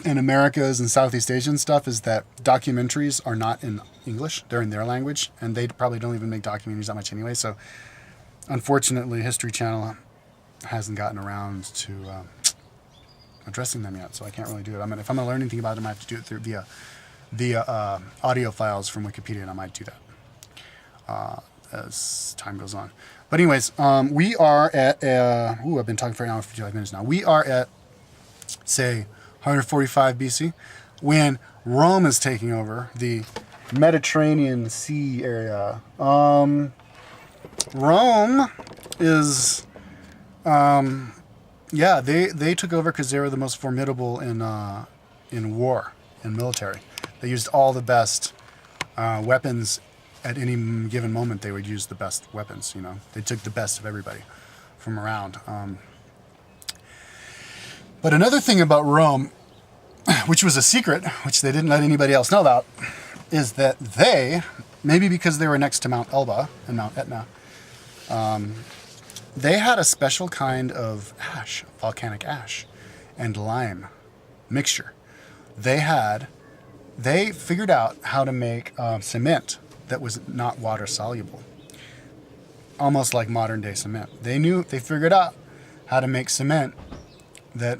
in Americas and Southeast Asian stuff is that documentaries are not in English; they're in their language, and they probably don't even make documentaries that much anyway. So, unfortunately, History Channel hasn't gotten around to addressing them yet. So I can't really do it. I mean, if I'm going to learn anything about them, I have to do it through via audio files from Wikipedia, and I might do that as time goes on. But anyways, we are at. I've been talking for an hour and 55 minutes now. We are at, say, 145 BC, when Rome is taking over the Mediterranean Sea area. Rome is, they took over because they were the most formidable in war, in military. They used all the best weapons. At any given moment, they would use the best weapons. You know, they took the best of everybody from around. But another thing about Rome, which was a secret, which they didn't let anybody else know about, is that they, maybe because they were next to Mount Elba and Mount Etna, they had a special kind of ash, volcanic ash, and lime mixture. They figured out how to make cement that was not water soluble, almost like modern day cement. They figured out how to make cement that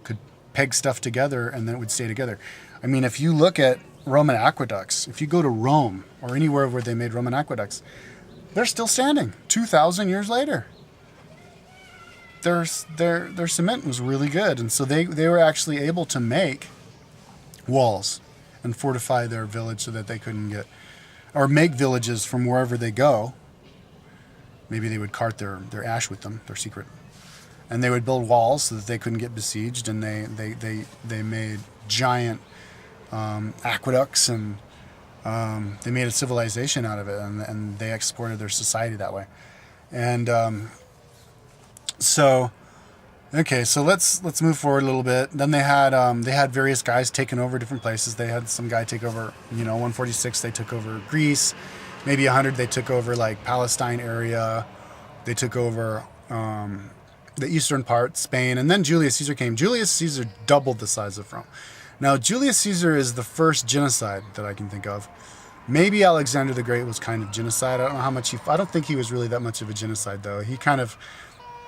could peg stuff together and then it would stay together. I mean, if you look at Roman aqueducts, if you go to Rome or anywhere where they made Roman aqueducts, they're still standing 2,000 years later. Their cement was really good, and so they were actually able to make walls and fortify their village so that they couldn't or make villages from wherever they go. Maybe they would cart their ash with them, their secret. And they would build walls so that they couldn't get besieged, and they made giant aqueducts, and they made a civilization out of it, and they exported their society that way. And so let's move forward a little bit. Then they had various guys taking over different places. They had some guy take over, 146. They took over Greece. Maybe 100. They took over like Palestine area. They took over the eastern part, Spain, and then Julius Caesar came. Julius Caesar doubled the size of Rome. Now, Julius Caesar is the first genocide that I can think of. Maybe Alexander the Great was kind of genocide. I don't know how much I don't think he was really that much of a genocide, though.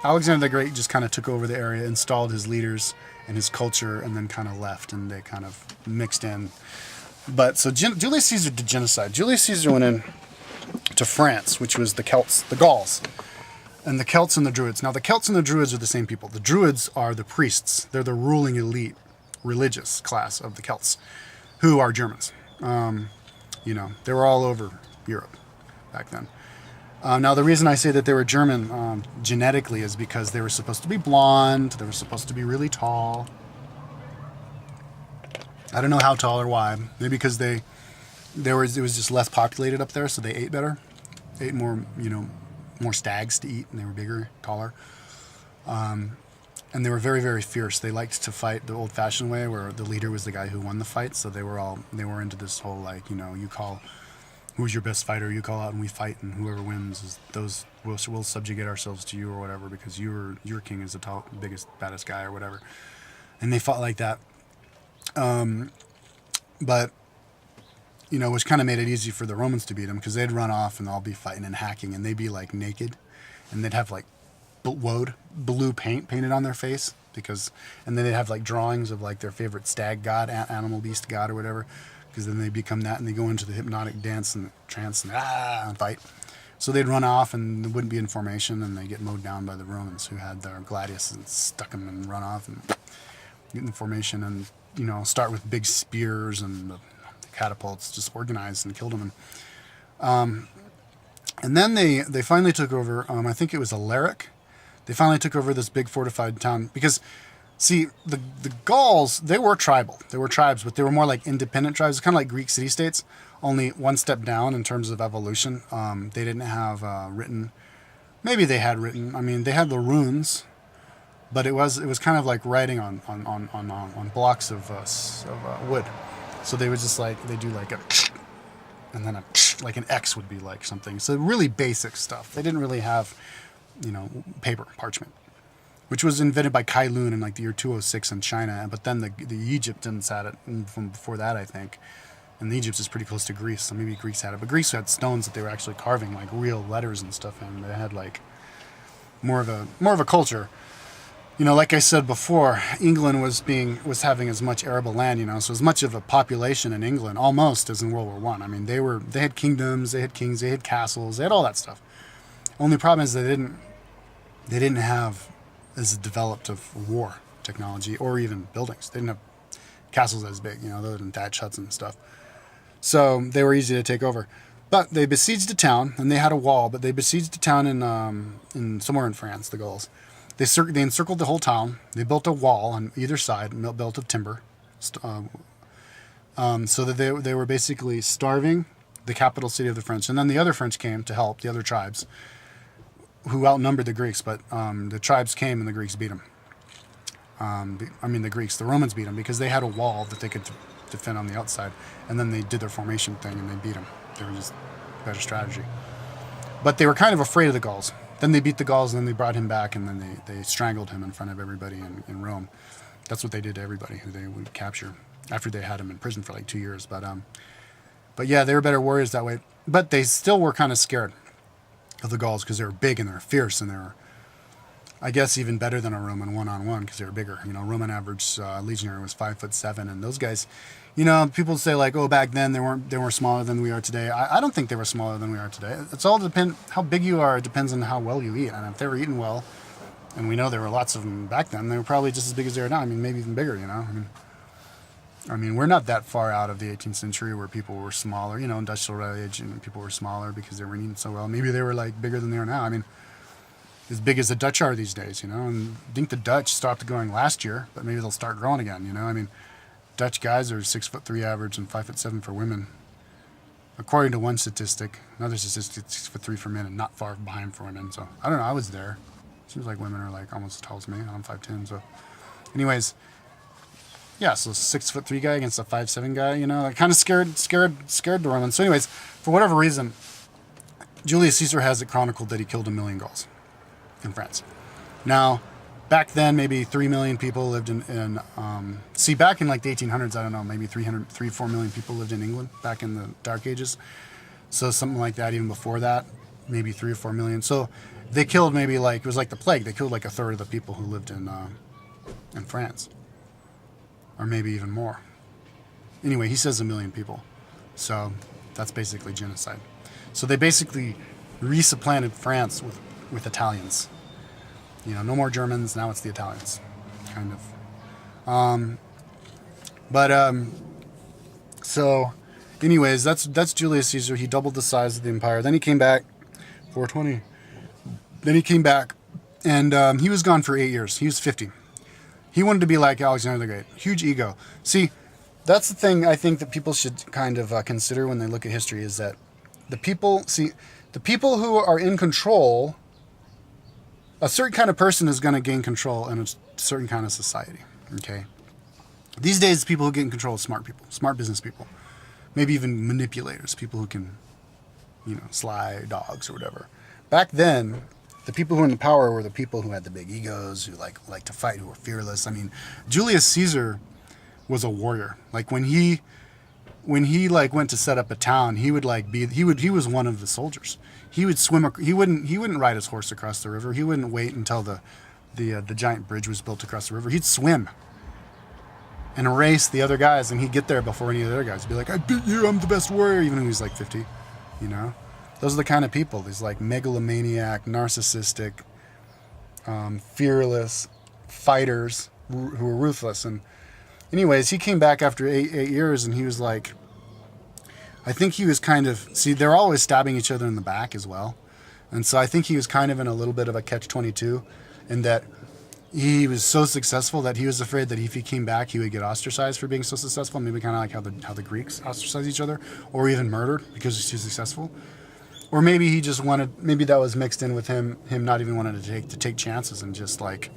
Alexander the Great just kind of took over the area, installed his leaders and his culture, and then kind of left, and they kind of mixed in. But so Julius Caesar did genocide. Julius Caesar went in to France, which was the Celts, the Gauls, and the Celts and the Druids. Now, the Celts and the Druids are the same people. The Druids are the priests. They're the ruling elite religious class of the Celts, who are Germans. They were all over Europe back then. Now, the reason I say that they were German genetically is because they were supposed to be blonde. They were supposed to be really tall. I don't know how tall or why. Maybe because it was just less populated up there, so they ate better. Ate more, more stags to eat, and they were bigger, taller. And they were very, very fierce. They liked to fight the old-fashioned way, where the leader was the guy who won the fight. So they were into this whole, you call, who's your best fighter, you call out and we fight, and whoever wins we'll subjugate ourselves to you or whatever, because your king is the biggest, baddest guy or whatever. And they fought like that. But which kind of made it easy for the Romans to beat them, because they'd run off and all be fighting and hacking, and they'd be like naked, and they'd have like blue paint painted on their face, and then they'd have like drawings of like their favorite stag god, animal beast god or whatever, because then they become that and they go into the hypnotic dance and trance and fight. So they'd run off and they wouldn't be in formation, and they get mowed down by the Romans, who had their gladius and stuck them and run off and get in formation and start with big spears and the catapults, just organized and killed them. And then they finally took over. I think it was Alaric. They finally took over this big fortified town because, see, the Gauls, they were tribal. They were tribes, but they were more like independent tribes, kind of like Greek city-states, only one step down in terms of evolution. They didn't have written. Maybe they had written. I mean, they had the runes, but it was kind of like writing on blocks of wood. So they would just they do like a, and then like an X would be like something. So really basic stuff. They didn't really have, paper, parchment, which was invented by Kai Lun in like the year 206 in China. But then the Egyptians had it from before that, I think. And Egypt is pretty close to Greece, so maybe Greeks had it. But Greeks had stones that they were actually carving like real letters and stuff in. They had like more of a culture. You know, like I said before, England was having as much arable land, you know, so as much of a population in England almost as in World War One. I mean, they had kingdoms, they had kings, they had castles, they had all that stuff. Only problem is they didn't have as developed of war technology or even buildings. They didn't have castles as big, you know, other than thatch huts and stuff. So they were easy to take over. But they besieged a town, and they had a wall, but they besieged a town in somewhere in France, the Gauls. They encircled the whole town. They built a wall on either side, built of timber, so that they were basically starving the capital city of the French. And then the other French came to help, the other tribes, who outnumbered the Greeks, but the tribes came and the Greeks beat them. The Romans beat them because they had a wall that they could defend on the outside, and then they did their formation thing and they beat them. They were just better strategy. But they were kind of afraid of the Gauls. Then they beat the Gauls, and then they brought him back, and then they strangled him in front of everybody in Rome. That's what they did to everybody who they would capture after they had him in prison for like 2 years. But yeah, they were better warriors that way. But they still were kind of scared of the Gauls because they were big and they were fierce, and they were, I guess, even better than a Roman one-on-one because they were bigger. You know, Roman average legionary was 5'7", and those guys, you know, people say like, oh, back then they were smaller than we are today. I don't think they were smaller than we are today. It's all how big you are. It depends on how well you eat, and if they were eating well, and we know there were lots of them back then, they were probably just as big as they are now. I mean, maybe even bigger. You know, I mean, we're not that far out of the 18th century where people were smaller. You know, industrial age, and people were smaller because they were eating so well. Maybe they were like bigger than they are now. I mean, as big as the Dutch are these days, you know. And I think the Dutch stopped going last year, but maybe they'll start growing again, you know. I mean, Dutch guys are 6'3" average and 5'7" for women, according to one statistic. Another statistic, 6'3" for men and not far behind for women. So I don't know. I was there. Seems like women are like almost as tall as me. I'm 5'10". So, anyways, yeah. So 6'3" guy against a 5'7" guy, you know, that kind of scared the Romans. So, anyways, for whatever reason, Julius Caesar has it chronicled that he killed 1 million Gauls in France. Now, back then, maybe 3 million people lived back in like the 1800s, I don't know, maybe 4 million people lived in England back in the Dark Ages. So something like that, even before that, maybe 3 or 4 million. So they killed maybe like, it was like the plague. They killed like a third of the people who lived in France, or maybe even more. Anyway, he says 1 million people. So that's basically genocide. So they basically resupplanted France with Italians. You know, no more Germans, now it's the Italians, kind of. So anyways, that's Julius Caesar. He doubled the size of the empire. Then he came back, 420. Then he came back, and he was gone for 8 years. He was 50. He wanted to be like Alexander the Great. Huge ego. See, that's the thing I think that people should kind of consider when they look at history is that the people who are in control, a certain kind of person is going to gain control in a certain kind of society, okay? These days, people who get in control are smart people, smart business people, maybe even manipulators, people who can, you know, sly dogs or whatever. Back then, the people who were in the power were the people who had the big egos, who like to fight, who were fearless. I mean, Julius Caesar was a warrior. Like when he like went to set up a town, he would like he was one of the soldiers. He would swim. He wouldn't ride his horse across the river. He wouldn't wait until the giant bridge was built across the river. He'd swim and race the other guys, and he'd get there before any of the other guys. He'd be like, "I beat you. I'm the best warrior," even though he's like 50. You know, those are the kind of people. These like megalomaniac, narcissistic, fearless fighters who are ruthless. And anyways, he came back after eight years, and he was like, I think he was kind of, see, they're always stabbing each other in the back as well. And so I think he was kind of in a little bit of a catch-22 in that he was so successful that he was afraid that if he came back, he would get ostracized for being so successful, maybe kind of like how the Greeks ostracized each other, or even murdered because he's too successful. Or maybe he just wanted, maybe that was mixed in with him not even wanting to take chances and just like,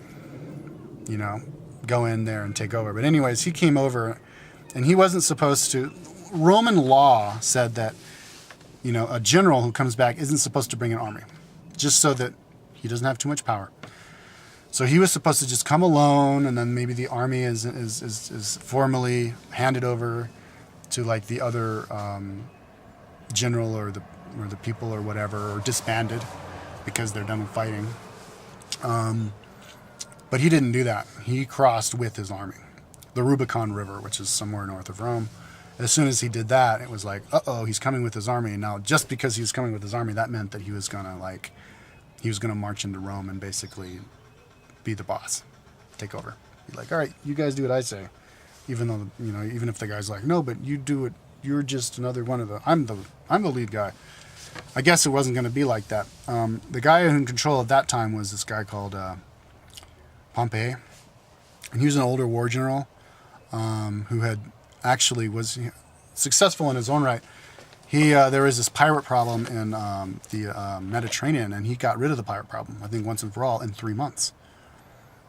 you know, go in there and take over. But anyways, he came over, and he wasn't supposed to. Roman law said that, you know, a general who comes back isn't supposed to bring an army, just so that he doesn't have too much power. So he was supposed to just come alone, and then maybe the army is formally handed over to like the other general or the people or whatever, or disbanded because they're done with fighting. But he didn't do that. He crossed with his army, the Rubicon River, which is somewhere north of Rome. As soon as he did that, it was like, uh-oh, he's coming with his army. Now, just because he was coming with his army, that meant that he was gonna march into Rome and basically be the boss, take over. Be like, all right, you guys do what I say, even though even if the guy's like, no, but you do it. You're just another one of the. I'm the lead guy. I guess it wasn't going to be like that. The guy in control at that time was this guy called Pompey, and he was an older war general who had actually was successful in his own right. There was this pirate problem in the Mediterranean, and he got rid of the pirate problem, I think once and for all, in 3 months.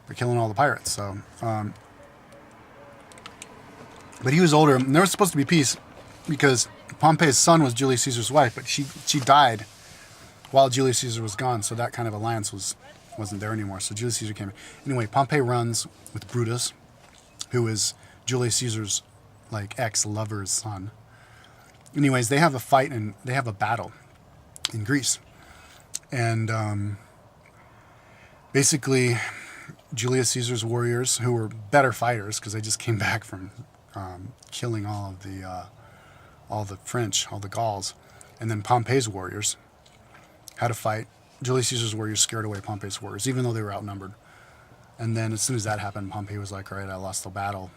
They're killing all the pirates. So, but he was older, and there was supposed to be peace because Pompey's son was Julius Caesar's wife, but she died while Julius Caesar was gone, so that kind of alliance wasn't there anymore. So Julius Caesar came in. Anyway, Pompey runs with Brutus, who is Julius Caesar's like ex-lover's son. Anyways, they have a fight and they have a battle in Greece. And basically, Julius Caesar's warriors, who were better fighters because they just came back from killing all the French, all the Gauls, and then Pompey's warriors had a fight. Julius Caesar's warriors scared away Pompey's warriors, even though they were outnumbered. And then as soon as that happened, Pompey was like, all right, I lost the battle.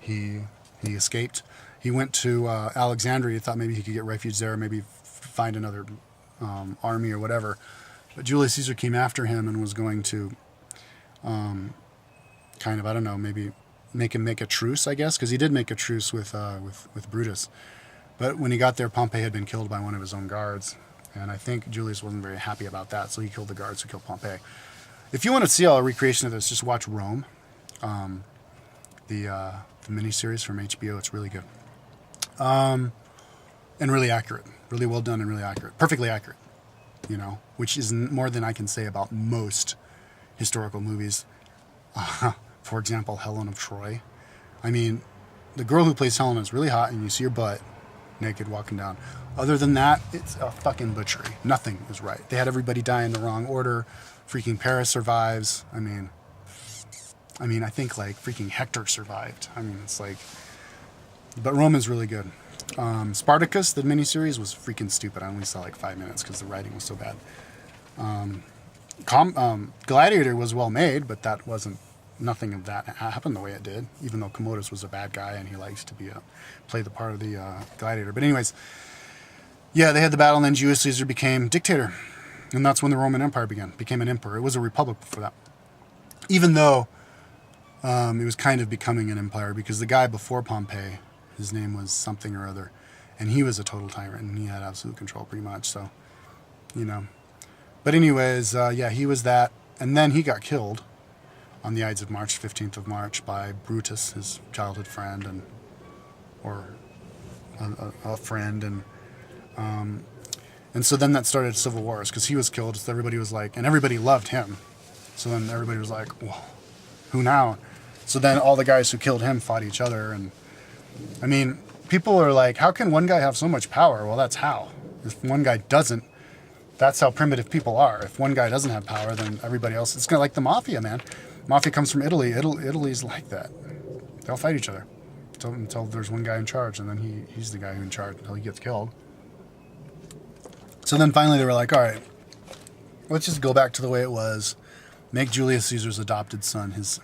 He escaped. He went to Alexandria. He thought maybe he could get refuge there, maybe find another army or whatever. But Julius Caesar came after him and was going to kind of, I don't know, maybe make him make a truce, I guess, because he did make a truce with Brutus. But when he got there, Pompey had been killed by one of his own guards. And I think Julius wasn't very happy about that, so he killed the guards who killed Pompey. If you want to see a recreation of this, just watch Rome, the miniseries from HBO. It's really good. And really accurate. Really well done and really accurate. Perfectly accurate, which is more than I can say about most historical movies. For example, Helen of Troy. I mean, the girl who plays Helen is really hot, and you see her butt naked walking down. Other than that, it's a fucking butchery. Nothing is right. They had everybody die in the wrong order. Freaking Paris survives. I mean, I think like freaking Hector survived. I mean, it's like, but Rome is really good. Spartacus, the miniseries, was freaking stupid. I only saw like 5 minutes because the writing was so bad. Gladiator was well made, but that wasn't, nothing of that happened the way it did, even though Commodus was a bad guy and he likes to play the part of the gladiator. But anyways, yeah, they had the battle, and then Julius Caesar became dictator. And that's when the Roman Empire became an emperor. It was a republic before that. Even though it was kind of becoming an empire, because the guy before Pompey, his name was something or other, and he was a total tyrant, and he had absolute control pretty much, so, But anyways, yeah, he was that, and then he got killed on the Ides of March, 15th of March, by Brutus, his childhood friend, or a friend, and so then that started civil wars, because he was killed, so everybody was like, and everybody loved him, so then everybody was like, well, who now? So then all the guys who killed him fought each other, and I mean, people are like, how can one guy have so much power? Well, that's how. If one guy doesn't, that's how primitive people are. If one guy doesn't have power, then everybody else, it's kind of like the mafia, man. Mafia comes from Italy. Italy's like that. They'll fight each other until there's one guy in charge, and then he's the guy who's in charge until he gets killed. So then finally they were like, all right, let's just go back to the way it was, make Julius Caesar's adopted son his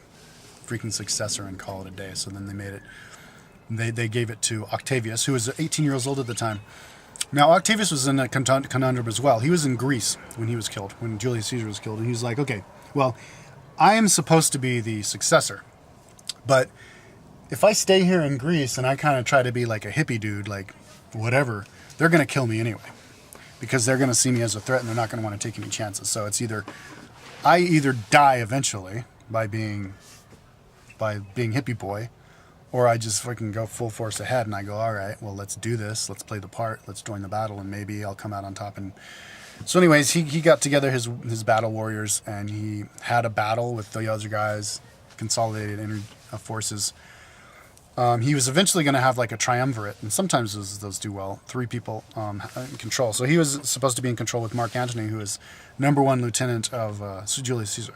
freaking successor, and call it a day. So then they made it. They gave it to Octavius, who was 18 years old at the time. Now, Octavius was in a conundrum as well. He was in Greece when he was killed, when Julius Caesar was killed. And he was like, okay, well, I am supposed to be the successor. But if I stay here in Greece and I kind of try to be like a hippie dude, like whatever, they're going to kill me anyway. Because they're going to see me as a threat and they're not going to want to take any chances. So it's I either die eventually by being hippie boy, or I just fucking go full force ahead and I go, all right, well, let's do this. Let's play the part. Let's join the battle, and maybe I'll come out on top and So anyways, he got together his battle warriors, and he had a battle with the other guys, consolidated forces. He was eventually going to have like a triumvirate, and sometimes those do well. 3 people in control. So he was supposed to be in control with Mark Antony, who is number 1 lieutenant of Julius Caesar,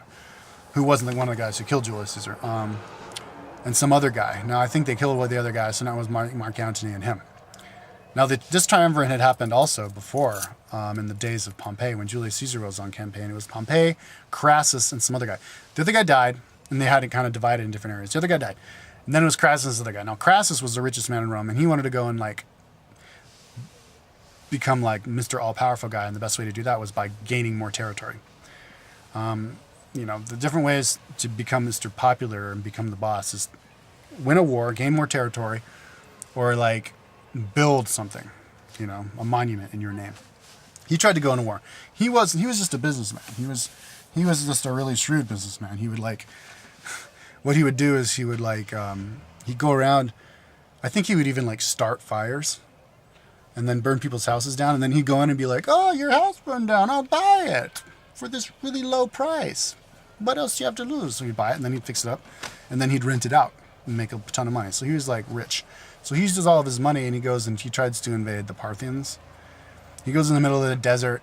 who wasn't one of the guys who killed Julius Caesar, and some other guy. Now I think they killed one of the other guys, so now it was Mark Antony and him. Now this triumvirate had happened also before, in the days of Pompey, when Julius Caesar was on campaign. It was Pompey, Crassus, and some other guy. The other guy died, and they had it kind of divided in different areas. The other guy died. And then it was Crassus, the other guy. Now, Crassus was the richest man in Rome, and he wanted to go and, like, become, like, Mr. All-Powerful guy, and the best way to do that was by gaining more territory. The different ways to become Mr. Popular and become the boss is win a war, gain more territory, or, like, build something, a monument in your name. He tried to go into war. He was just a businessman. He was just a really shrewd businessman. He would, like... What he would do is he would he'd go around. I think he would even like start fires, and then burn people's houses down. And then he'd go in and be like, "Oh, your house burned down. I'll buy it for this really low price. What else do you have to lose?" So he'd buy it, and then he'd fix it up, and then he'd rent it out and make a ton of money. So he was like rich. So he uses all of his money, and he goes and he tries to invade the Parthians. He goes in the middle of the desert.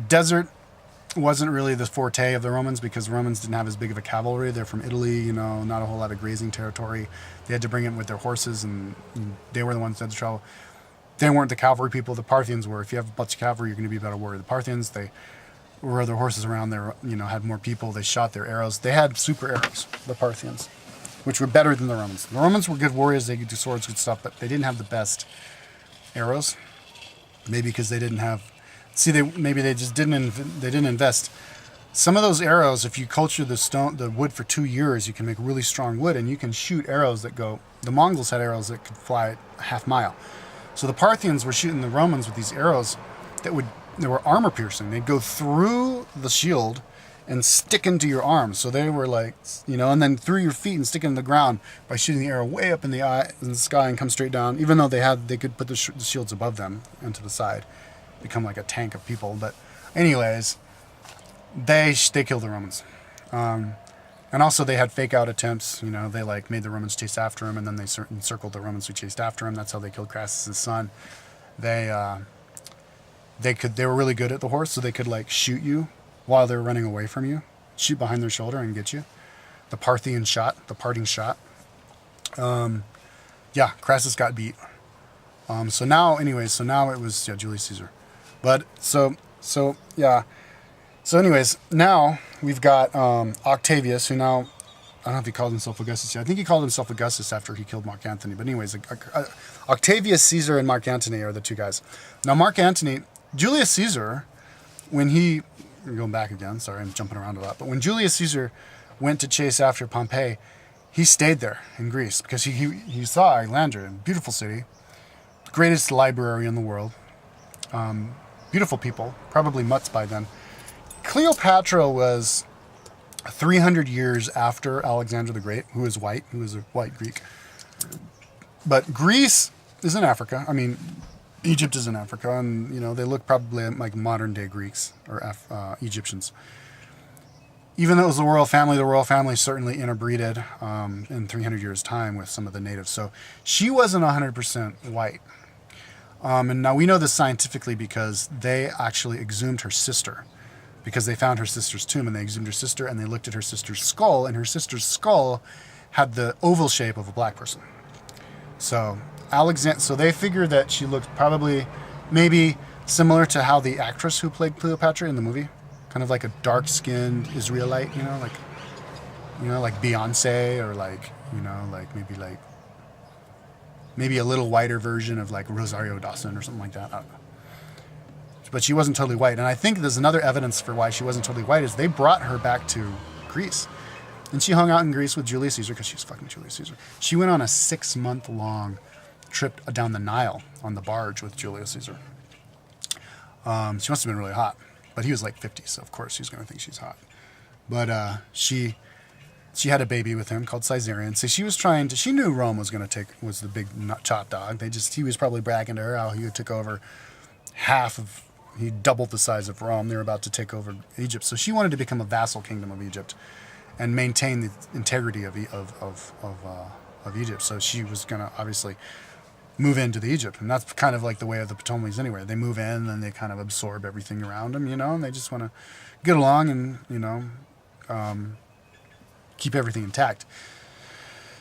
Desert wasn't really the forte of the Romans, because the Romans didn't have as big of a cavalry. They're from Italy, not a whole lot of grazing territory. They had to bring it with their horses, and they were the ones that had to travel. They weren't the cavalry people. The Parthians were. If you have a bunch of cavalry, you're going to be a better warrior. The Parthians, they rode their horses around there, had more people. They shot their arrows. They had super arrows, the Parthians, which were better than the Romans. The Romans were good warriors. They could do swords, good stuff, but they didn't have the best arrows. Maybe because they didn't have... maybe they just didn't invest. Some of those arrows, if you culture the wood for 2 years, you can make really strong wood, and you can shoot arrows that go... The Mongols had arrows that could fly a half mile. So the Parthians were shooting the Romans with these arrows that were armor piercing. They'd go through the shield and stick into your arms. So they were like, and then through your feet and stick into the ground by shooting the arrow way up in the sky and come straight down. Even though they could put the shields above them and to the side, become like a tank of people. But anyways, they killed the Romans. And also they had fake out attempts. They made the Romans chase after him, and then they encircled the Romans who chased after him. That's how they killed Crassus' son. They were really good at the horse, so they could shoot you while they were running away from you, shoot behind their shoulder and get you. The parting shot. Crassus got beat. So now it was Julius Caesar. But so anyways, now we've got Octavius, who now, I don't know if he called himself Augustus yet. I think he called himself Augustus after he killed Mark Antony. But anyways, Octavius Caesar and Mark Antony are the 2 guys. Now Julius Caesar, when we're going back again, sorry, I'm jumping around a lot. But when Julius Caesar went to chase after Pompey, he stayed there in Greece because he saw Alexandria, a beautiful city, greatest library in the world. Beautiful people, probably mutts by then. Cleopatra was 300 years after Alexander the Great, who was a white Greek. But Greece is in Africa. I mean, Egypt is in Africa, and they look probably like modern day Greeks or Egyptians. Even though it was the royal family certainly interbreeded in 300 years' time with some of the natives. So she wasn't 100% white. And now we know this scientifically because they actually exhumed her sister, because they found her sister's tomb, and they exhumed her sister, and they looked at her sister's skull, and her sister's skull had the oval shape of a black person. So they figured that she looked probably maybe similar to how the actress who played Cleopatra in the movie, kind of like a dark-skinned Israelite, like Beyonce, or maybe a little whiter version of Rosario Dawson or something like that. I don't know. But she wasn't totally white. And I think there's another evidence for why she wasn't totally white is they brought her back to Greece. And she hung out in Greece with Julius Caesar because she's fucking Julius Caesar. She went on a 6-month-long trip down the Nile on the barge with Julius Caesar. She must have been really hot. But he was 50, so of course he's going to think she's hot. But she had a baby with him called Caesarion. So she knew Rome was the big chop dog. He was probably bragging to her how he took over half of he doubled the size of Rome. They were about to take over Egypt, so she wanted to become a vassal kingdom of Egypt and maintain the integrity of Egypt. So she was going to obviously move into the Egypt, and that's kind of like the way of the Ptolemies anyway. They move in and they kind of absorb everything around them, and they just want to get along and keep everything intact.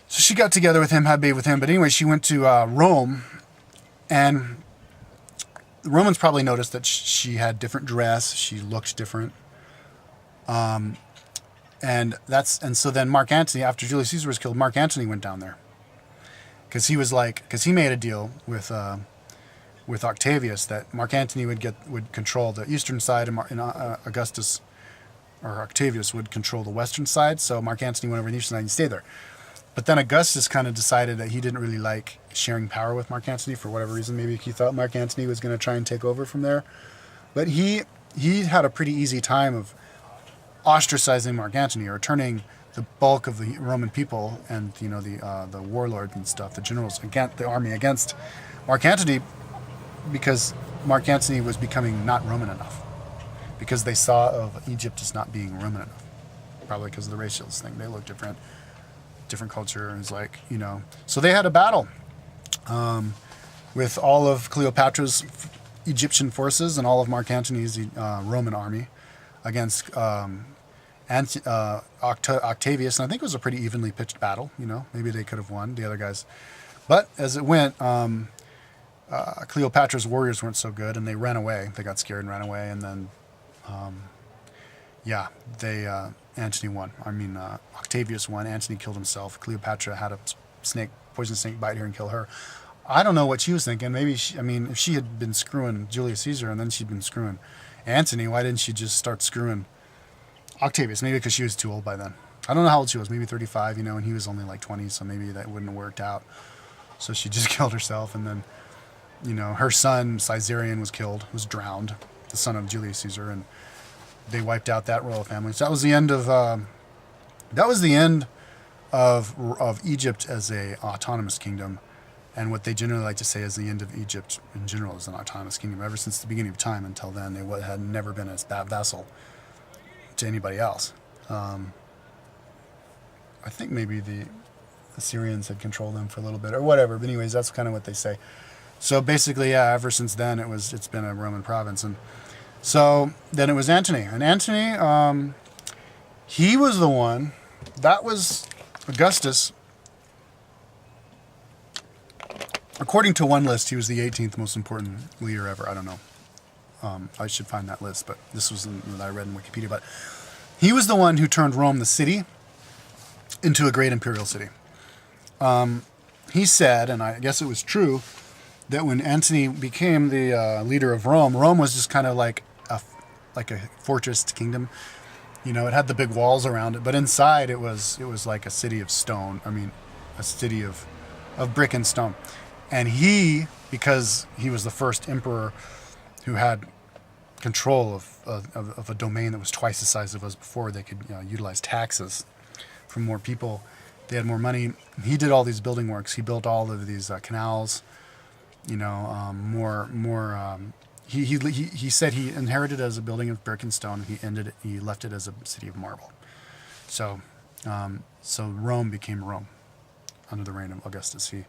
So she got together with him, had a baby with him. But anyway, she went to Rome, and the Romans probably noticed that she had different dress. She looked different. And so then Mark Antony, after Julius Caesar was killed, Mark Antony went down there. Because he made a deal with Octavius that Mark Antony would control the eastern side, and Augustus or Octavius would control the western side. So Mark Antony went over the eastern side and stayed there. But then Augustus kind of decided that he didn't really like sharing power with Mark Antony for whatever reason. Maybe he thought Mark Antony was going to try and take over from there. But he had a pretty easy time of ostracizing Mark Antony, or turning the bulk of the Roman people and the warlords and stuff, the generals, against the army against Mark Antony, because Mark Antony was becoming not Roman enough, because they saw of Egypt as not being Roman enough, probably because of the racialist thing. They look different culture, and it's like, so they had a battle with all of Cleopatra's Egyptian forces and all of Mark Antony's Roman army against Octavius, and I think it was a pretty evenly pitched battle. Maybe they could have won, the other guys. But as it went, Cleopatra's warriors weren't so good, and they ran away. They got scared and ran away, and then, Antony won. Octavius won. Antony killed himself. Cleopatra had a poison snake bite her and kill her. I don't know what she was thinking. Maybe if she had been screwing Julius Caesar and then she'd been screwing Antony, why didn't she just start screwing Octavius? Maybe because she was too old by then. I don't know how old she was. Maybe 35, and he was only like 20, so maybe that wouldn't have worked out. So she just killed herself, and then, her son Caesarion was drowned, the son of Julius Caesar, and they wiped out that royal family. So that was the end of Egypt as a autonomous kingdom, and what they generally like to say is the end of Egypt in general as an autonomous kingdom. Ever since the beginning of time until then, they had never been a vassal to anybody else. I think maybe the Assyrians had controlled them for a little bit or whatever, but anyways, that's kind of what they say. So basically, ever since then it's been a Roman province. And so then it was Antony, and Antony, he was the one, that was Augustus. According to one list, he was the 18th most important leader ever. I don't know. I should find that list, but this was what I read in Wikipedia. But he was the one who turned Rome, the city, into a great imperial city. He said, and I guess it was true, that when Antony became the leader of Rome, Rome was just kind of like a fortress kingdom. It had the big walls around it, but inside it was like a city of stone. A city of brick and stone. And because he was the first emperor who had control of a domain that was twice the size of us before, they could utilize taxes from more people. They had more money. He did all these building works. He built all of these canals. He said he inherited it as a building of brick and stone, and he left it as a city of marble. So Rome became Rome under the reign of Augustus. He,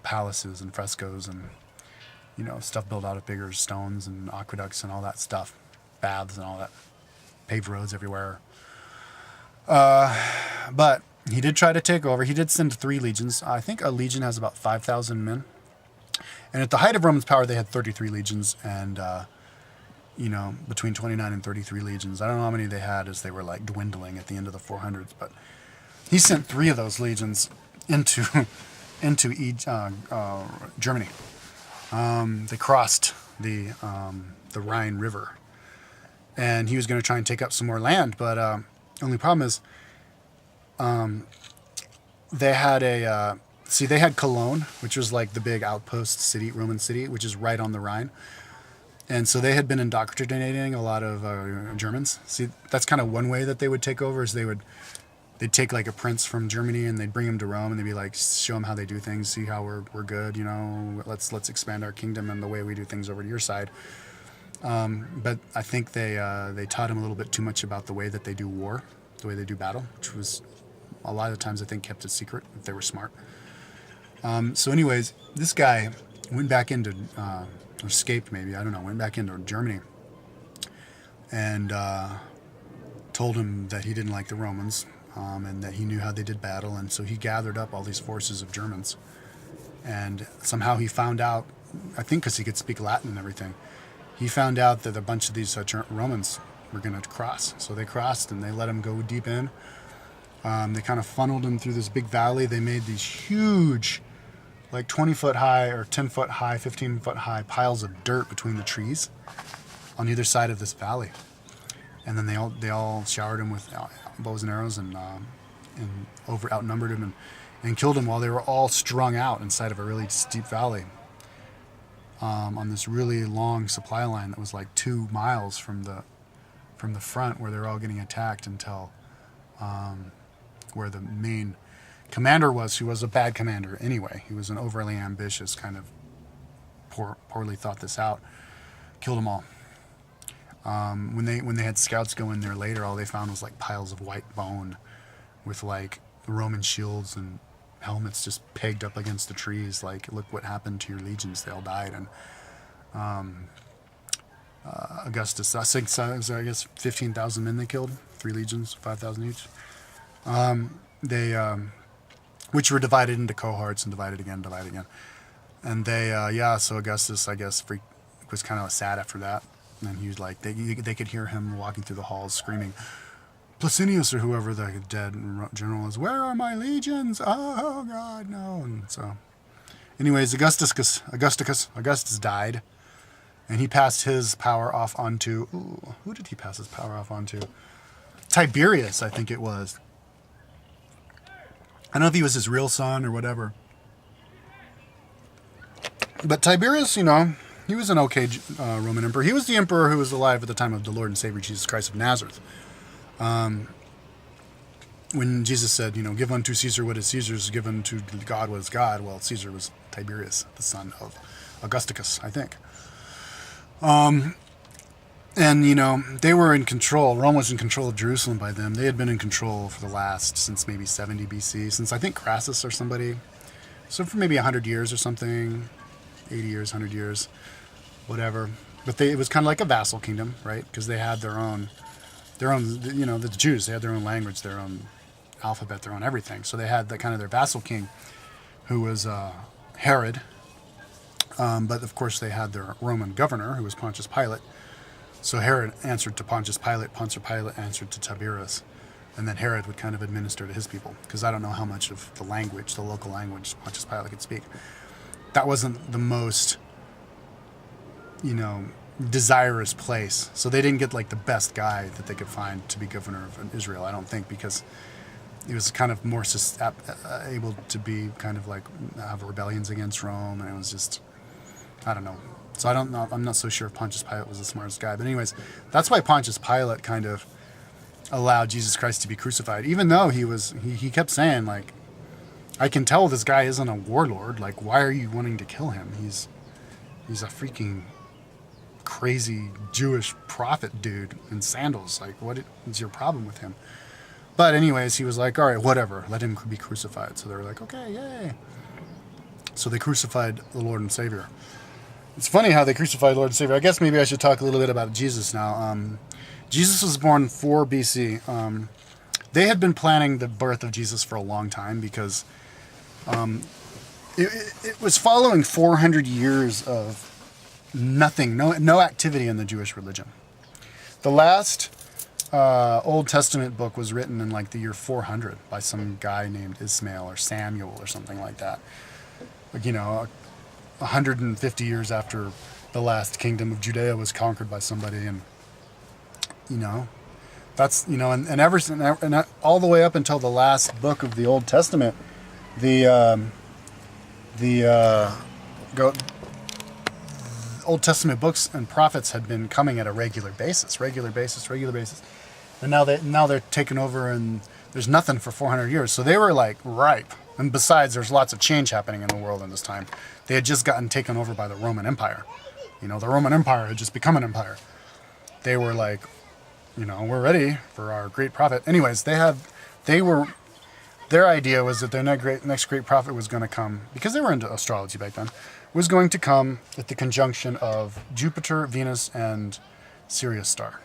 palaces and frescoes and stuff built out of bigger stones and aqueducts and all that stuff, baths and all that, paved roads everywhere. But he did try to take over. He did send 3 legions. I think a legion has about 5,000 men. And at the height of Roman's power, they had 33 legions, and between 29 and 33 legions. I don't know how many they had as they were like dwindling at the end of the 400s, but he sent 3 of those legions into Germany. They crossed the Rhine River, and he was going to try and take up some more land, but only problem is they had Cologne, which was like the big outpost city, Roman city, which is right on the Rhine. And so they had been indoctrinating a lot of Germans. See, that's kind of one way that they would take over, is they would they'd take like a prince from Germany and they'd bring him to Rome and they'd be like, show him how they do things, see how we're good, you know, let's expand our kingdom and the way we do things over to your side. But I think they taught him a little bit too much about the way that they do war, the way they do battle, which was a lot of times I think kept it secret if they were smart. So anyways, this guy went back into, or escaped maybe, I don't know, went back into Germany and told him that he didn't like the Romans and that he knew how they did battle. And so he gathered up all these forces of Germans. And somehow he found out, I think because he could speak Latin and everything, he found out that a bunch of these Romans were going to cross. So they crossed and they let him go deep in. They kind of funneled him through this big valley. They made these huge, like 20 foot high or 10 foot high, 15 foot high piles of dirt between the trees on either side of this valley. And then they all showered him with bows and arrows and outnumbered him and killed him while they were all strung out inside of a really steep valley on this really long supply line that was like 2 miles from the front where they were all getting attacked until where the main commander was, who was a bad commander anyway. He was an overly ambitious kind of poorly thought this out. Killed them all. When they had scouts go in there later, all they found was like piles of white bone with like Roman shields and helmets just pegged up against the trees. Like, look what happened to your legions. They all died. And Augustus, I guess 15,000 men they killed, 3 legions, 5,000 each. Which were divided into cohorts and divided again. And so Augustus, I guess, was kind of sad after that. And he was like, they could hear him walking through the halls screaming, Placinius or whoever the dead general is, where are my legions? Oh, God, no. And so, anyways, Augustus died. And he passed his power off onto, who did he pass his power off onto? Tiberius, I think it was. I don't know if he was his real son or whatever. But Tiberius, you know, he was an okay Roman emperor. He was the emperor who was alive at the time of the Lord and Savior Jesus Christ of Nazareth. When Jesus said, you know, give unto Caesar what is Caesar's, give unto God what is God. Well, Caesar was Tiberius, the son of Augustus, I think. And, you know, they were in control. Rome was in control of Jerusalem by them. They had been in control for the last, since maybe 70 BC, since I think Crassus or somebody. So for maybe 100 years or something, 80 years, 100 years, whatever. But it was kind of like a vassal kingdom, right? Because they had their own, you know, the Jews, they had their own language, their own alphabet, their own everything. So they had kind of their vassal king, who was Herod. But of course they had their Roman governor, who was Pontius Pilate. So Herod answered to Pontius Pilate, Pontius Pilate answered to Tiberius, and then Herod would kind of administer to his people, because I don't know how much of the language, the local language, Pontius Pilate could speak. That wasn't the most, you know, desirous place. So they didn't get like the best guy that they could find to be governor of Israel, I don't think, because he was kind of more able to be kind of like have rebellions against Rome, and it was just, I don't know. So I'm not so sure if Pontius Pilate was the smartest guy. But anyways, that's why Pontius Pilate kind of allowed Jesus Christ to be crucified, even though he kept saying, like, I can tell this guy isn't a warlord. Like, why are you wanting to kill him? He's a freaking crazy Jewish prophet dude in sandals. Like, what is your problem with him? But anyways, he was like, all right, whatever, let him be crucified. So they were like, okay, yay. So they crucified the Lord and Savior. It's funny how they crucified Lord and Savior. I guess maybe I should talk a little bit about Jesus now. Jesus was born 4 BC. They had been planning the birth of Jesus for a long time because it was following 400 years of nothing, no activity in the Jewish religion. The last Old Testament book was written in like the year 400 by some guy named Ismail or Samuel or something like that. Like, you know, 150 years after the last kingdom of Judea was conquered by somebody, and you know, that's, you know, and all the way up until the last book of the Old Testament, the Old Testament books and prophets had been coming at a regular basis, and now they're taken over, and There's nothing for 400 years. So they were like ripe. And besides, there's lots of change happening in the world in this time. They had just gotten taken over by the Roman Empire. You know, the Roman Empire had just become an empire. They were like, you know, we're ready for our great prophet. Anyways, their idea was that their next great prophet was going to come, because they were into astrology back then, was going to come at the conjunction of Jupiter, Venus, and Sirius star.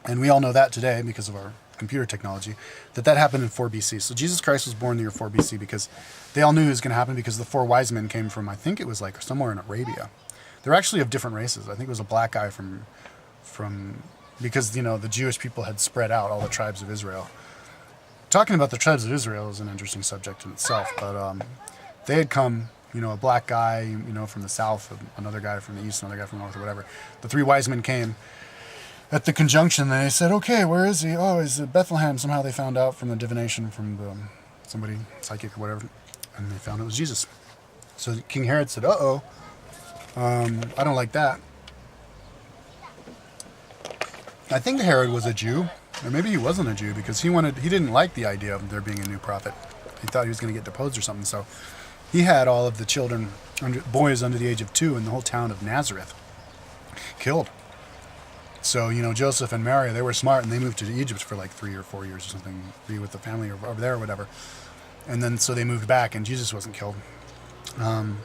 And we all know that today because of our computer technology, that happened in 4 BC. So Jesus Christ was born in the year 4 BC because they all knew it was going to happen, because the 4 wise men came from, I think it was like somewhere in Arabia. They're actually of different races. I think it was a black guy from because, you know, the Jewish people had spread out, all the tribes of Israel. Talking about the tribes of Israel is an interesting subject in itself, but they had come, you know, a black guy, you know, from the south, another guy from the east, another guy from the north, or whatever. The 3 wise men came at the conjunction, and they said, okay, where is he? Oh, he's at Bethlehem. Somehow they found out from the divination from somebody, psychic or whatever, and they found it was Jesus. So King Herod said, I don't like that. I think Herod was a Jew, or maybe he wasn't a Jew, because he didn't like the idea of there being a new prophet. He thought he was going to get deposed or something, so he had all of the children, boys under the age of 2 in the whole town of Nazareth killed. So, you know, Joseph and Mary, they were smart, and they moved to Egypt for like 3 or 4 years or something, be with the family over there or whatever. And then so they moved back, and Jesus wasn't killed. And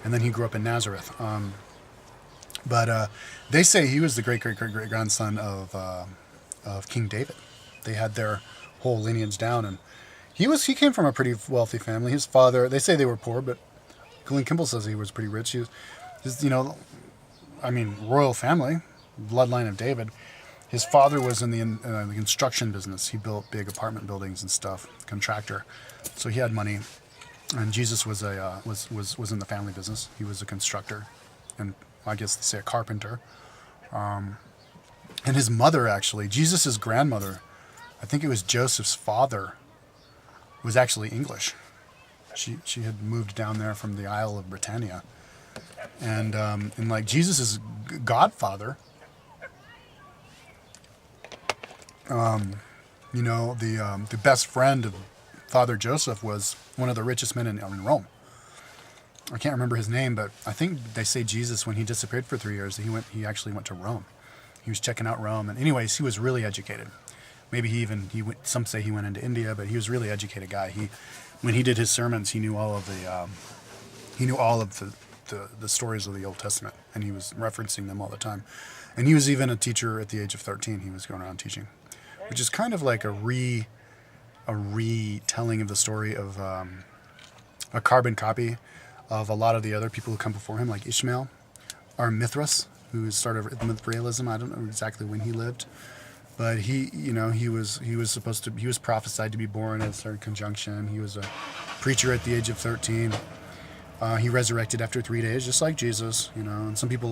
then he grew up in Nazareth. But they say he was the great-great-great-great-grandson of King David. They had their whole lineage down, and he came from a pretty wealthy family. His father, they say they were poor, but Glenn Kimball says he was pretty rich. He was, you know, I mean, royal family, bloodline of David. His father was in the construction business. He built big apartment buildings and stuff, contractor. So he had money. And Jesus was in the family business. He was a constructor, and I guess they say a carpenter. And his mother, actually, Jesus' grandmother, I think it was Joseph's father, was actually English. She had moved down there from the Isle of Britannia. And like Jesus' godfather, you know, the best friend of Father Joseph was one of the richest men in Rome. I can't remember his name, but I think they say Jesus, when he disappeared for 3 years, he actually went to Rome. He was checking out Rome, and anyways, he was really educated. Maybe he went, some say he went into India, but he was a really educated guy. When he did his sermons, he knew all of the stories of the Old Testament, and he was referencing them all the time. And he was even a teacher at the age of 13. He was going around teaching, which is kind of like a retelling of the story of a carbon copy of a lot of the other people who come before him, like Ishmael, or Mithras, who started Mithraism. I don't know exactly when he lived, but he was prophesied to be born at a certain conjunction. He was a preacher at the age of 13. He resurrected after 3 days, just like Jesus, you know. And some people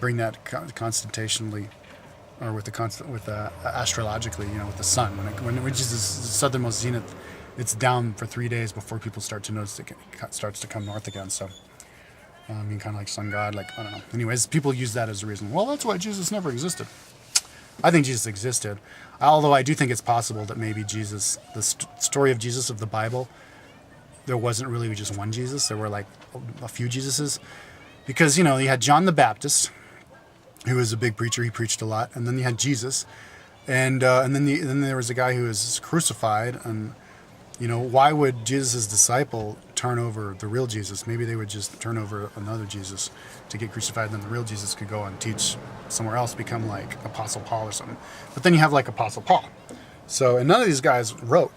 bring that constatationally, or astrologically, you know, with the sun. When it reaches the southernmost zenith, it's down for 3 days before people start to notice it starts to come north again. So, I mean, kind of like sun god, like, I don't know. Anyways, people use that as a reason. Well, that's why Jesus never existed. I think Jesus existed, although I do think it's possible that maybe Jesus, the story of Jesus of the Bible, there wasn't really just one Jesus. There were like a few Jesuses, because, you know, you had John the Baptist, who was a big preacher. He preached a lot, and then you had Jesus, and then there was a guy who was crucified. And, you know, why would Jesus' disciple turn over the real Jesus? Maybe they would just turn over another Jesus to get crucified, and then the real Jesus could go and teach somewhere else, become like Apostle Paul or something. But then you have like Apostle Paul. So, and none of these guys wrote.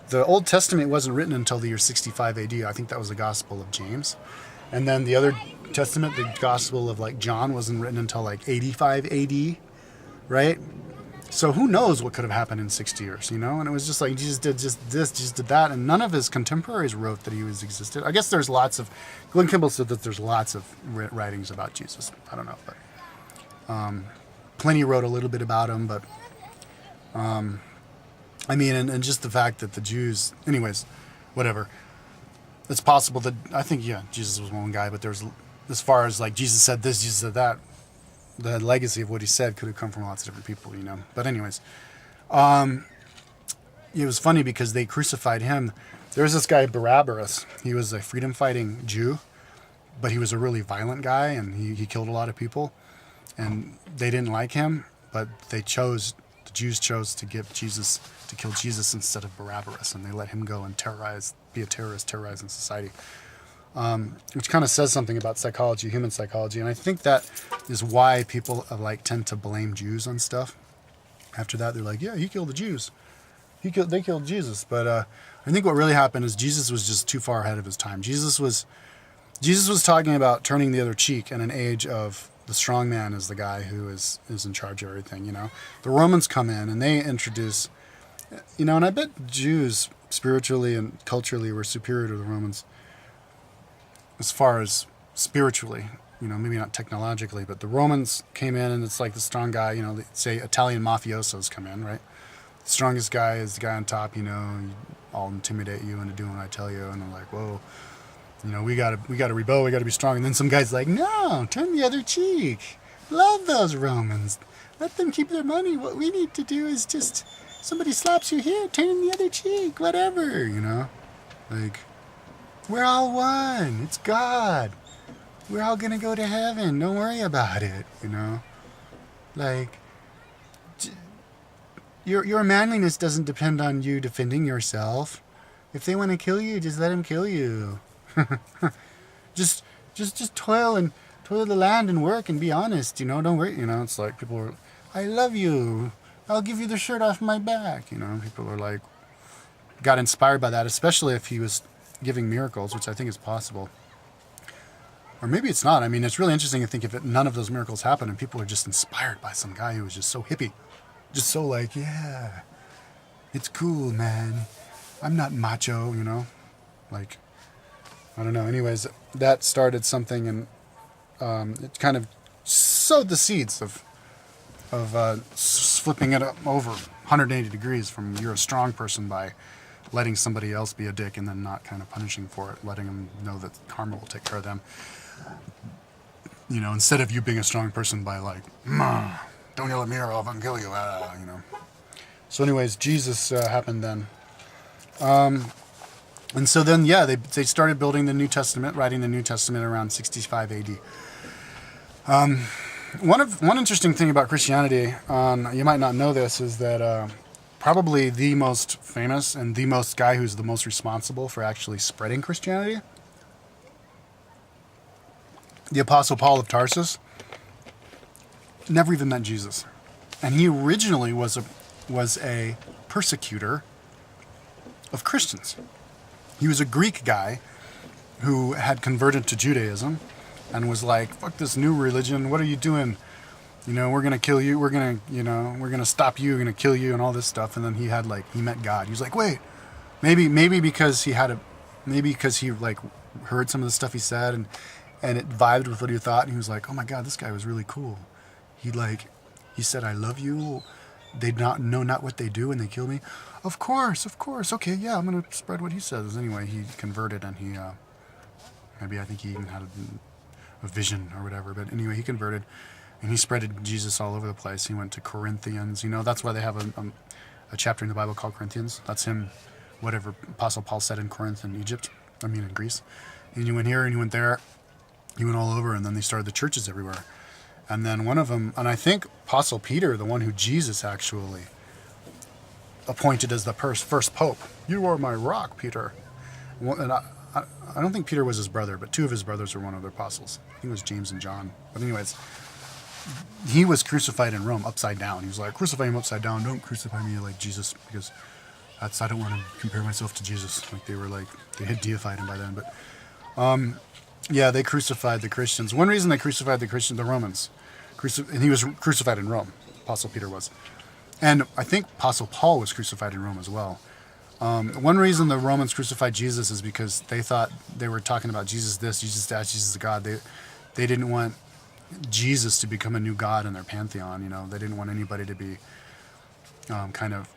The Old Testament wasn't written until the year 65 AD. I think that was the Gospel of James. And then the other Testament, the Gospel of like John, wasn't written until like 85 AD, right? So who knows what could have happened in 60 years, you know? And it was just like, Jesus did just this, Jesus did that, and none of his contemporaries wrote that he existed. I guess there's lots of, Glenn Kimball said that there's lots of writings about Jesus. I don't know, but Pliny wrote a little bit about him, but I mean, and just the fact that the Jews, anyways, whatever. It's possible that, I think, yeah, Jesus was one guy, but there's, as far as like Jesus said this, Jesus said that, the legacy of what he said could have come from lots of different people, you know. But anyways, it was funny because they crucified him. There was this guy Barabbas. He was a freedom-fighting Jew, but he was a really violent guy, and he killed a lot of people. And they didn't like him, but the Jews chose to kill Jesus instead of Barabbas, and they let him go and be a terrorist, terrorizing society. Which kind of says something about psychology, human psychology, and I think that is why people tend to blame Jews on stuff. After that, they're like, yeah, he killed the Jews. They killed Jesus. But I think what really happened is Jesus was just too far ahead of his time. Jesus was talking about turning the other cheek in an age of the strong man is the guy who is in charge of everything, The Romans come in and they introduce, and I bet Jews spiritually and culturally were superior to the Romans as far as spiritually, maybe not technologically, but the Romans came in and it's like the strong guy, say Italian mafiosos come in, right? The strongest guy is the guy on top, I'll intimidate you into doing what I tell you, and I'm like, whoa. We gotta rebel. We gotta be strong. And then some guy's like, no, turn the other cheek. Love those Romans. Let them keep their money. What we need to do is just somebody slaps you here, turn the other cheek, whatever. Like we're all one. It's God. We're all gonna go to heaven. Don't worry about it. Like your manliness doesn't depend on you defending yourself. If they want to kill you, just let them kill you. just toil the land and work and be honest, don't worry, it's like people are, I love you, I'll give you the shirt off my back, people are like, got inspired by that, especially if he was giving miracles, which I think is possible. Or maybe it's not. I mean, it's really interesting to think if none of those miracles happen and people are just inspired by some guy who was just so hippie, just so like, yeah, it's cool, man, I'm not macho, like, I don't know. Anyways, that started something, and it kind of sowed the seeds of flipping it up over 180 degrees from you're a strong person by letting somebody else be a dick and then not kind of punishing for it, letting them know that karma will take care of them. Instead of you being a strong person by like, don't yell at me or I'll fucking kill you, So anyways, Jesus happened then. And so then, they started building the New Testament, writing the New Testament around 65 AD. One interesting thing about Christianity, you might not know this, is that probably the most famous and the most guy who's the most responsible for actually spreading Christianity, the Apostle Paul of Tarsus, never even met Jesus. And he originally was a persecutor of Christians. He was a Greek guy who had converted to Judaism and was like, fuck this new religion. What are you doing? We're going to kill you. We're going to stop you. We're going to kill you and all this stuff. And then he met God. He was like, wait, maybe because he heard some of the stuff he said and it vibed with what he thought. And he was like, oh my God, this guy was really cool. He said, I love you. They know not what they do and they kill me. Of course. Okay, yeah, I'm going to spread what he says. Anyway, he converted and he, maybe I think he even had a vision or whatever. But anyway, he converted and he spread Jesus all over the place. He went to Corinthians. That's why they have a chapter in the Bible called Corinthians. That's him, whatever Apostle Paul said in Corinth in in Greece. And he went here and he went there. He went all over and then they started the churches everywhere. And then one of them, and I think Apostle Peter, the one who Jesus actually appointed as the first pope. You are my rock, Peter. And I don't think Peter was his brother, but two of his brothers were one of the apostles. I think it was James and John. But anyways, he was crucified in Rome upside down. He was like, crucify him upside down. Don't crucify me like Jesus, because I don't want to compare myself to Jesus. Like they had deified him by then. But they crucified the Christians. One reason they crucified the Romans, and he was crucified in Rome. Apostle Peter was. And I think Apostle Paul was crucified in Rome as well. One reason the Romans crucified Jesus is because they thought they were talking about Jesus this, Jesus that, Jesus God. They didn't want Jesus to become a new god in their pantheon. They didn't want anybody to be kind of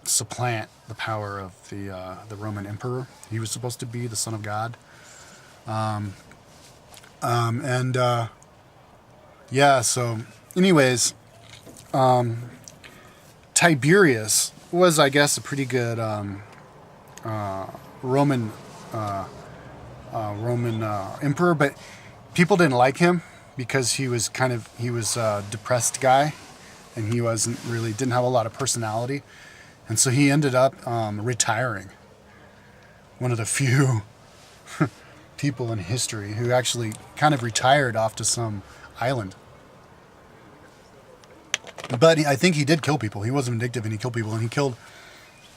supplant the power of the Roman emperor. He was supposed to be the Son of God. So anyways, Tiberius was, I guess, a pretty good Roman emperor, but people didn't like him because he was a depressed guy, and he didn't have a lot of personality, and so he ended up retiring. One of the few people in history who actually kind of retired off to some island. But I think he did kill people. He was vindictive and he killed people. And he killed...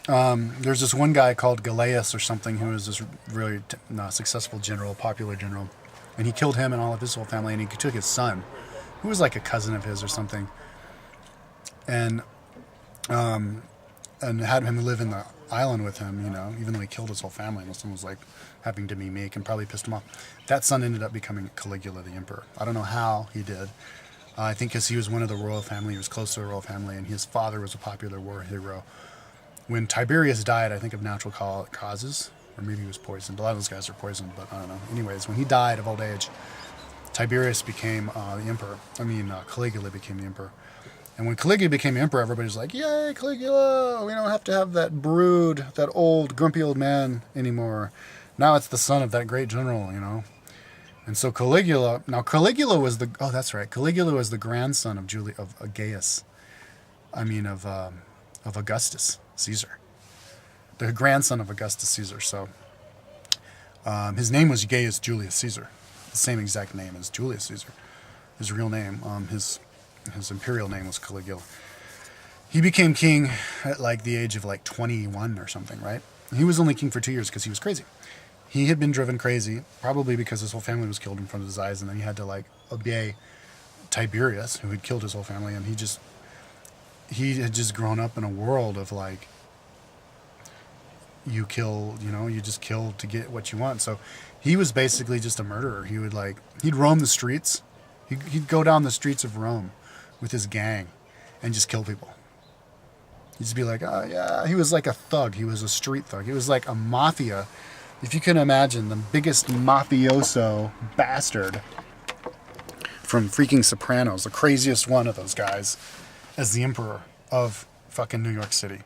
there's this one guy called Galeas or something who was this really successful general, popular general. And he killed him and all of his whole family. And he took his son, who was like a cousin of his or something, and had him live in the island with him, even though he killed his whole family. And someone was like having to be meek and probably pissed him off. That son ended up becoming Caligula the emperor. I don't know how he did. I think because he was one of the royal family, he was close to the royal family, and his father was a popular war hero. When Tiberius died, I think of natural causes, or maybe he was poisoned. A lot of those guys are poisoned, but I don't know. Anyways, when he died of old age, Tiberius became the emperor. Caligula became the emperor. And when Caligula became emperor, everybody was like, yay, Caligula! We don't have to have that brood, that old, grumpy old man anymore. Now it's the son of that great general, And so Caligula was Caligula was the grandson of Gaius. Of Augustus Caesar. The grandson of Augustus Caesar. So his name was Gaius Julius Caesar. The same exact name as Julius Caesar. His real name, his imperial name was Caligula. He became king at the age of 21 or something, right? He was only king for 2 years because he was crazy. He had been driven crazy, probably because his whole family was killed in front of his eyes, and then he had to obey Tiberius, who had killed his whole family, and he had just grown up in a world of you kill, you just kill to get what you want. So he was basically just a murderer. He would he'd roam the streets. He'd go down the streets of Rome with his gang and just kill people. He'd just be like, oh yeah, he was like a thug. He was a street thug. He was like a mafia. If you can imagine, the biggest mafioso bastard from freaking Sopranos, the craziest one of those guys, as the emperor of fucking New York City.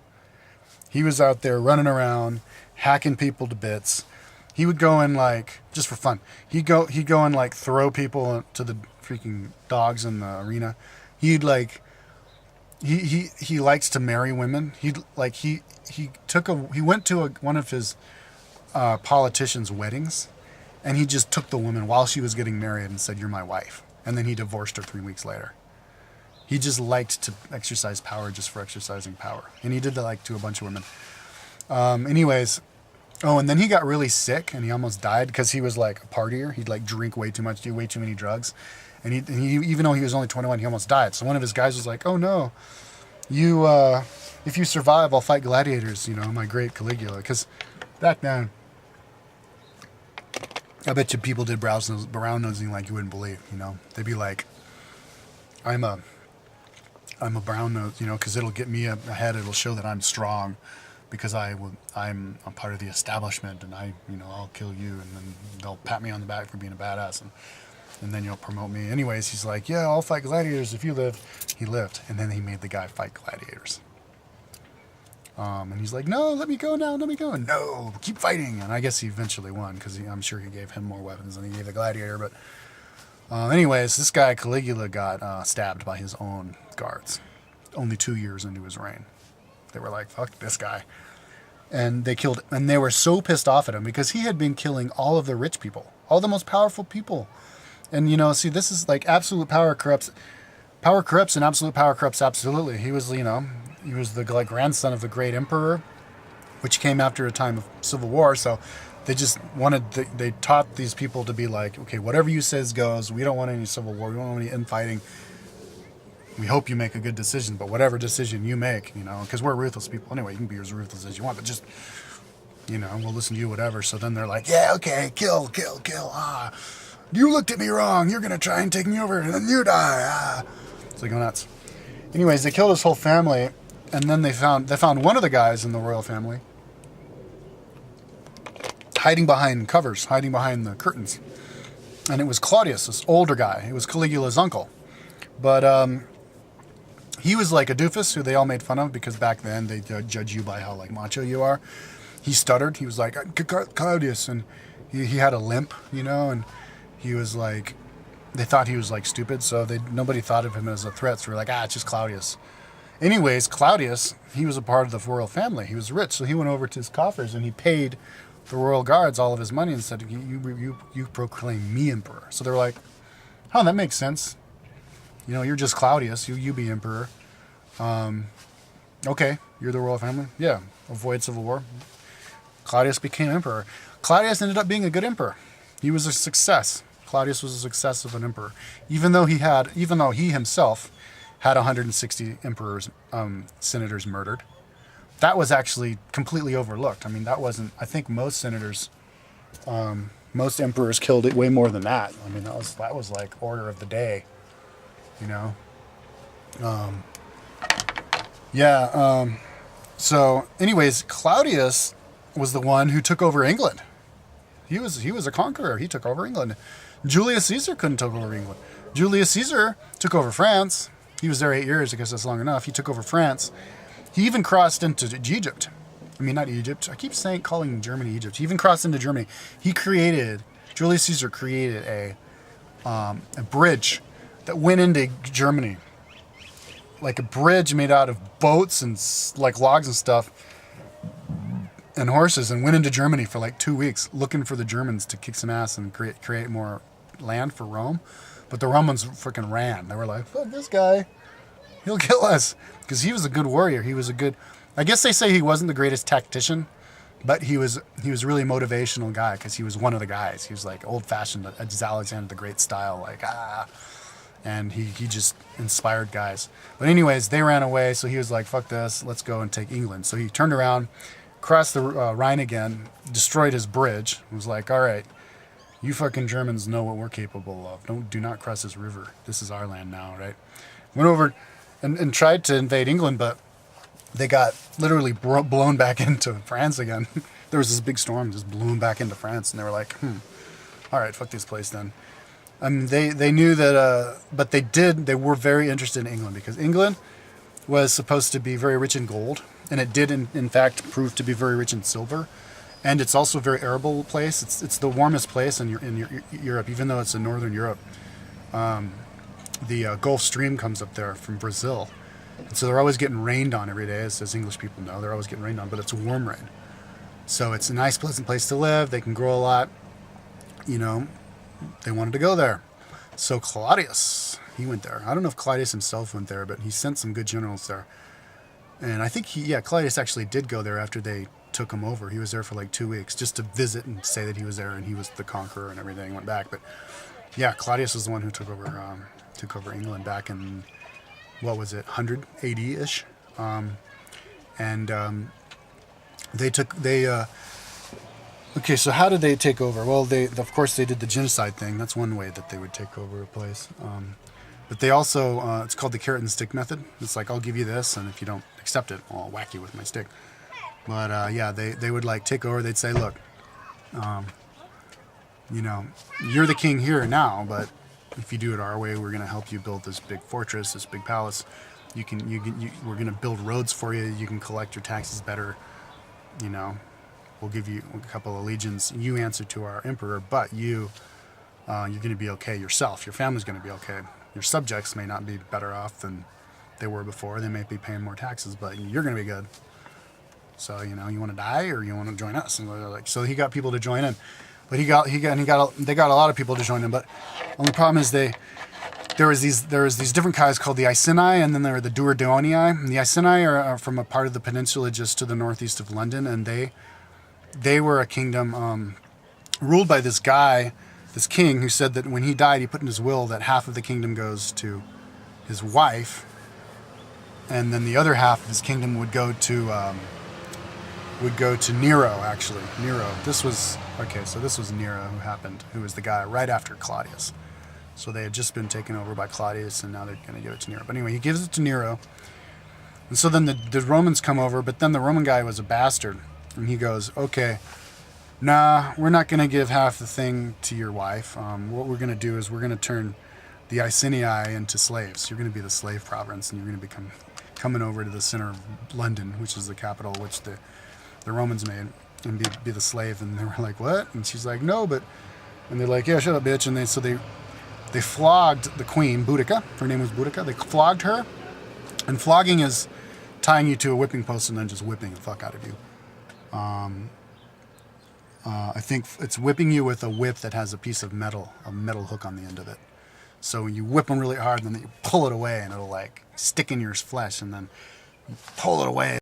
He was out there running around, hacking people to bits. He would go in just for fun. He'd go and throw people to the freaking dogs in the arena. He'd he likes to marry women. He went to one of his politicians' weddings, and he just took the woman while she was getting married and said, "You're my wife," and then he divorced her 3 weeks later. He just liked to exercise power just for exercising power, and he did that to a bunch of women. And then he got really sick, and he almost died because he was a partier. He'd drink way too much, do way too many drugs, and he even though he was only 21, he almost died. So one of his guys was like, "Oh no, if you survive, I'll fight gladiators, my great Caligula." Because back then, I bet you people did brown nosing like you wouldn't believe. They'd be like, I'm a brown nose, because it'll get me ahead. It'll show that I'm strong, because I'm a part of the establishment, and I'll kill you, and then they'll pat me on the back for being a badass, and then you'll promote me. Anyways, he's like, yeah, I'll fight gladiators if you live. He lived, and then he made the guy fight gladiators. And he's like, no, let me go now, let me go. And no, keep fighting. And I guess he eventually won, because I'm sure he gave him more weapons than he gave the gladiator. But anyways, this guy Caligula got stabbed by his own guards only 2 years into his reign. They were like, fuck this guy. And they were so pissed off at him because he had been killing all of the rich people, all the most powerful people. And see, this is absolute power corrupts. Power corrupts, and absolute power corrupts absolutely. He was, he was the grandson of the great emperor, which came after a time of civil war. So they just they taught these people to be okay, whatever you says goes. We don't want any civil war. We don't want any infighting. We hope you make a good decision, but whatever decision you make, because we're ruthless people. Anyway, you can be as ruthless as you want, but just, we'll listen to you, whatever. So then they're like, yeah, okay, kill. You looked at me wrong. You're going to try and take me over, and then you die. So they go nuts. Anyways, they killed his whole family, and then they found one of the guys in the royal family hiding behind covers, hiding behind the curtains. And it was Claudius, this older guy. It was Caligula's uncle. But He was like a doofus who they all made fun of because back then they judge you by how like macho you are. He stuttered. He was like Claudius, and he had a limp, you know, and he was like, they thought he was like stupid, so nobody thought of him as a threat. So we're like, it's just Claudius. Anyways, Claudius, he was a part of the royal family. He was rich, so he went over to his coffers and he paid the royal guards all of his money and said, you proclaim me emperor. So they were like, oh, that makes sense. You know, you're just Claudius. You be emperor. Okay, you're the royal family. Yeah, avoid civil war. Claudius became emperor. Claudius ended up being a good emperor. He was a success. Claudius was a success of an emperor, even though he himself had 160 emperors, senators murdered. That was actually completely overlooked. I mean, that wasn't. I think most senators, most emperors killed it way more than that. I mean, that was like order of the day, you know. So, anyways, Claudius was the one who took over England. He was a conqueror. He took over England. Julius Caesar couldn't take over England. Julius Caesar took over France. He was there 8 years. I guess that's long enough. He took over France. He even crossed into Egypt. I mean, not Egypt. I keep calling Germany Egypt. He even crossed into Germany. Julius Caesar created a bridge that went into Germany. Like a bridge made out of boats and like logs and stuff and horses, and went into Germany for like 2 weeks looking for the Germans to kick some ass and create more land for Rome. But the Romans freaking ran. They were like, fuck this guy. He'll kill us. Because he was a good warrior. I guess they say he wasn't the greatest tactician, but he was really a motivational guy because he was one of the guys. He was like old-fashioned, Alexander the Great style, like, and he just inspired guys. But anyways, they ran away, so he was like, fuck this, let's go and take England. So he turned around, crossed the Rhine again, destroyed his bridge, was like, all right, you fucking Germans know what we're capable of. Do not cross this river. This is our land now, right? Went over and tried to invade England, but they got literally blown back into France again. There was this big storm just blew them back into France, and they were like, all right, fuck this place then. They knew that, but they were very interested in England because England was supposed to be very rich in gold, and it did in fact prove to be very rich in silver. And it's also a very arable place. It's the warmest place in Europe, even though it's in northern Europe. The Gulf Stream comes up there from Brazil. And so they're always getting rained on every day, as English people know. They're always getting rained on, but it's warm rain. So it's a nice, pleasant place to live. They can grow a lot. You know, they wanted to go there. So Claudius, he went there. I don't know if Claudius himself went there, but he sent some good generals there. And I think Claudius actually did go there after they took him over. He was there for like 2 weeks just to visit and say that he was there and he was the conqueror and everything. Went back, but yeah, Claudius was the one who took over England back in, what was it, 100 AD-ish, okay, so how did they take over? Well, of course they did the genocide thing. That's one way that they would take over a place. But they also, it's called the carrot and stick method. It's like, I'll give you this, and if you don't accept it, I'll whack you with my stick. But they would like take over. They'd say, look, you know, you're the king here and now, but if you do it our way, we're going to help you build this big fortress, this big palace. We're going to build roads for you. You can collect your taxes better. You know, we'll give you a couple of legions. You answer to our emperor, but you're going to be okay yourself. Your family's going to be okay. Your subjects may not be better off than they were before. They may be paying more taxes, but you're going to be good. So, you know, you want to die or you want to join us? And like, so he got people to join in, but they got a lot of people to join in. But only problem is there was these different guys called the Iceni, and then there were the Duardonii. And the Iceni are from a part of the peninsula just to the northeast of London, and they were a kingdom ruled by this guy, this king, who said that when he died, he put in his will that half of the kingdom goes to his wife, and then the other half of his kingdom would go to Nero. Actually, Nero. This was Nero who was the guy right after Claudius. So they had just been taken over by Claudius, and now they're going to give it to Nero. But anyway, he gives it to Nero. And so then the Romans come over, but then the Roman guy was a bastard. And he goes, okay, nah, we're not going to give half the thing to your wife. What we're going to do is we're going to turn the Iceni into slaves. You're going to be the slave province, and you're going to become coming over to the center of London, which is the capital which the Romans made, and be the slave. And they were like, what? And she's like, no, but, and they're like, yeah, shut up, bitch. And they flogged the queen, Boudica. Her name was Boudica. They flogged her, and flogging is tying you to a whipping post and then just whipping the fuck out of you. I think it's whipping you with a whip that has a piece of metal, a metal hook on the end of it. So when you whip them really hard, then you pull it away, and it'll like stick in your flesh, and then you pull it away.